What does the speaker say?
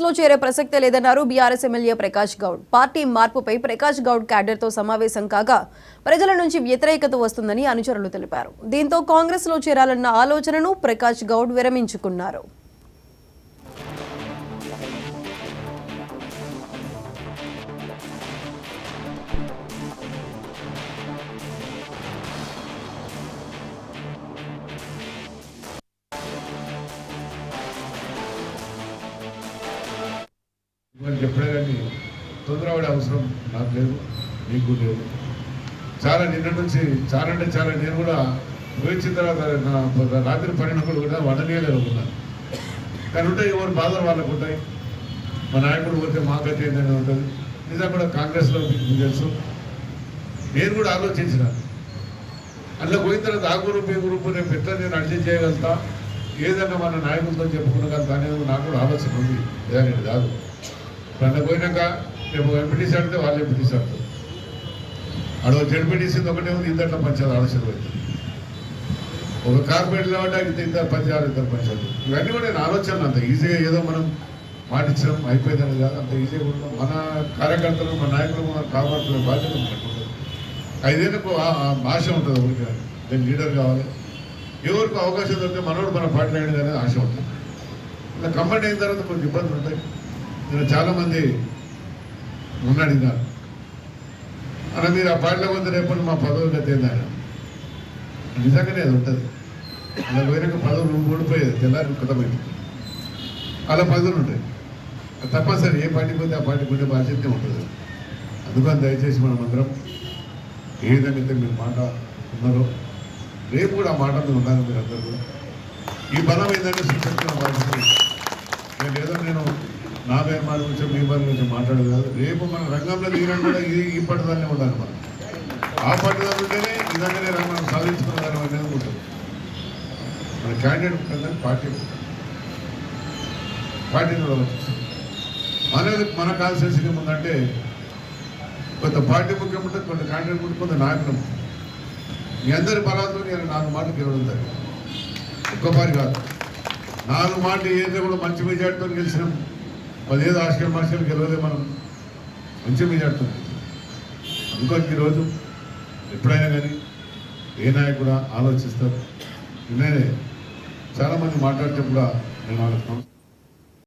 లో చేరే ప్రసక్తే లేదన్నారు BRS MLA Prakash Goud. Party మార్పుపై ప్రకాష్ గౌడ్ క్యాడర్తో సమావేశం కాగా ప్రజల నుంచి వ్యతిరేకత వస్తుందని అనుచరులు తెలిపారు. దీంతో కాంగ్రెస్ లో చేరాలన్న ఆలోచనను ప్రకాష్ గౌడ్ విరమించుకున్నారు. చెప్పడే కానీ తొందరపడే అవసరం నాకు లేదు, నీకు లేదు. చాలా నిన్న నుంచి చాలా అంటే చాలా నేను కూడా వచ్చిన తర్వాత నా రాత్రి 12 కూడా వండనీయలేదు ఉన్నాను. కానీ ఉంటాయి ఎవరు బాధలు వాళ్ళకు ఉంటాయి. మా నాయకుడు పోతే మా గతి ఏంటనే ఉంటుంది. నిజంగా కూడా కాంగ్రెస్లో మీకు తెలుసు, నేను కూడా ఆలోచించిన అందులో పోయిన తర్వాత ఆ గ్రూప్ ఈ గ్రూప్ నేను పెట్ట నేను అడ్జస్ట్ చేయగలుగుతా, ఏదన్నా మన నాయకులతో చెప్పుకోగలుగుతా అనేది నాకు కూడా ఆలోచన ఉంది. ఏదనేది కాదు. అన్న పోయినాక రేపు ఎంపీటీసీ ఆడితే వాళ్ళు ఎంపీటీసీ ఆడతారు. అడవ జడ్పీటీసీ ఒకటే ఉంది, ఇద్దరు పంచాయతీ ఆలోచన అవుతుంది. ఒక కార్పొరేట్లో అంటే ఇద్దరు పంచాయతీ ఇద్దరు పంచాయతీ. ఇవన్నీ కూడా నేను ఆలోచన అంత ఈజీగా ఏదో మనం మాటించడం అయిపోయిందని కాదు. అంత ఈజీగా కూడా మన కార్యకర్తలు మన నాయకులు మనం కాపాడుకునే బాధ్యత మనకు ఉంటుంది. 5 ఏళ్ళకు ఆశ ఉంటుంది. ఊరికి నేను లీడర్ కావాలి, ఎవరికి అవకాశం దొరికితే మనోడు మన పార్టీ అనేది అనేది ఆశ ఉంటుంది. ఇలా కంబైన్ అయిన తర్వాత కొన్ని ఇబ్బందులు ఉంటాయి. నేను చాలామంది అడిగినారు, అలా మీరు ఆ పార్టీలో కొంత రేపటి మా పదవులు గతేందాయన. నిజంగానే అది ఉంటుంది. అలా పోయినాక పదవులు ఊడిపోయేది, తెల్లారి కొత్తమైంది. అలా పదవులు ఉంటాయి. తప్పనిసరి ఏ పార్టీకి పోతే ఆ పార్టీకి ఉండే బాధ్యత ఉంటుంది. అందుకని దయచేసి మనం అందరం ఏ విధంగా అయితే మీరు మాట ఉన్నారో రేపు కూడా ఆ మాట మీద ఉండాలి. మీరు అందరూ కూడా ఈ బలం ఏంటంటే శిక్షణ బాధ్యత. నేను నా పేరు గురించి మీ పేరు గురించి మాట్లాడదు కాదు. రేపు మన రంగంలో దిగినట్టు కూడా ఈ పట్టుదలనే ఉండాలి. మనం ఆ పట్టుదల ఉంటేనే ఇదంగానే రంగం సాధించుకున్న దాని అనేది ఉంటుంది. మన క్యాండిడేట్ ఉంటుందని పార్టీని కూడా మనది మన కాన్స్టిట్యూన్సీకి ముందంటే కొంత పార్టీ ముఖ్యం ఉంటుంది, కొంత క్యాండిడేట్ ఉంటుంది, కొంత నాయకులు. మీ అందరి బలాలతో నేను 4 మాటలు గెలవడం జరిగింది. ఒక్కపారి కాదు, 4 మాటలు ఏదో కూడా మంచి మెజార్టీతో గెలిచినాం. 15 ఆశలు గెలవలే, మనం మంచి మెజార్టీతో. అందుకని ఈరోజు ఎప్పుడైనా కానీ ఏ నాయకుడు కూడా ఆలోచిస్తారు. నిన్నే చాలామంది మాట్లాడితే కూడా నేను ఆలోచిస్తాను.